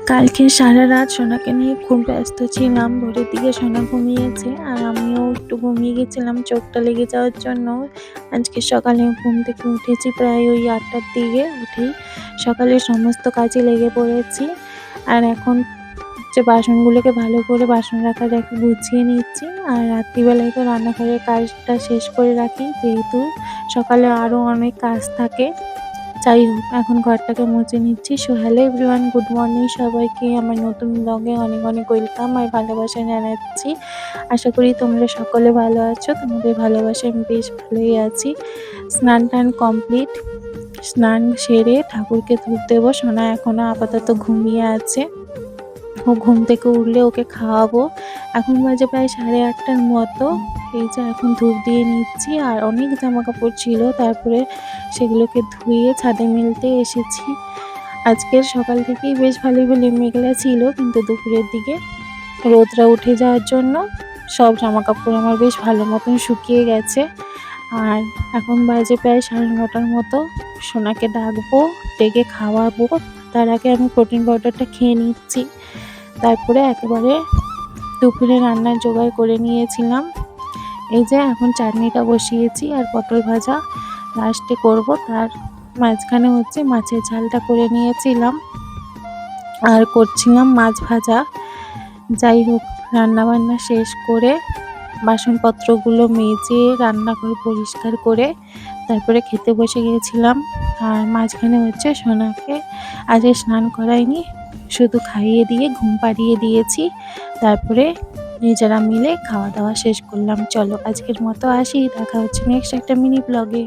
কালকে সারারাত সোনাকে নিয়ে খুব ব্যস্ত ছিলাম। ভোরের দিকে সোনা ঘুমিয়েছে আর আমিও একটু ঘুমিয়ে গেছিলাম চোখটা লেগে যাওয়ার জন্য। আজকে সকালে ঘুম থেকে উঠেছি প্রায় ওই ৮টার দিকে। উঠেই সকালের সমস্ত কাজে লেগে পড়েছি। আর এখন যে বাসনগুলোকে ভালো করে বাসন রাখার রেকে গুছিয়ে নিচ্ছি। আর রাত্রিবেলায় তো রান্নাঘরের কাজটা শেষ করে রাখি, যেহেতু সকালে আরও অনেক কাজ থাকে। যাই হোক, এখন ঘরটাকে মুছে নিচ্ছি। So hello everyone, good morning সবাইকে। আমার নতুন ব্লগে অনেক অনেক ওয়েলকাম আর ভালোবাসা জানাচ্ছি। আশা করি তোমরা সকলে ভালো আছো। তোমাদের ভালোবাসায় আমি বেশ ভালোই আছি। স্নান-টান কমপ্লিট। স্নান সেরে ঠাকুরকে ধূপ দেবো। সোনা এখনো আপাতত ঘুমিয়ে আছে। ও ঘুম থেকে উঠলে ওকে খাওয়াবো। এখন বাজে প্রায় 8:30টার মতো। এই যে এখন ধূপ দিয়ে নিচ্ছি। আর অনেক জামাকাপড় ছিল, তারপরে সেগুলোকে ধুয়ে ছাদে মেলতে এসেছি। আজকের সকাল থেকেই বেশ ভালোই মেঘলা ছিল, কিন্তু দুপুরের দিকে রোদটা উঠে যাওয়ার জন্য সব জামাকাপড় আমার বেশ ভালো মতন শুকিয়ে গেছে। আর এখন বাজে প্রায় 9:30টার মতো। সোনাকে ডাকবো, ডেকে খাওয়াবো। তার আগে আমি প্রোটিন পাউডারটা খেয়ে নিচ্ছি। তারপরে একেবারে দুপুরে রান্নার জোগাড় করে নিয়েছিলাম। এই যে এখন চাটনিটা বসিয়েছি আর পটল ভাজা লাস্টে করব। তার মাঝখানে হচ্ছে মাছের ঝালটা করে নিয়েছিলাম আর করছিলাম মাছ ভাজা। যাই হোক, রান্নাবান্না শেষ করে বাসনপত্রগুলো মেজে রান্নাঘর পরিষ্কার করে তারপরে খেতে বসে গিয়েছিলাম। আর মাঝখানে হচ্ছে সোনাকে আজকে স্নান করাইনি, শুধু খাইয়ে দিয়ে ঘুম পাড়িয়ে দিয়েছি। তারপরে নিজেরা মিলে খাওয়া দাওয়া শেষ করলাম। চলো আজকের মতো আসি, দেখা হচ্ছে নেক্সট একটা মিনি ব্লগে।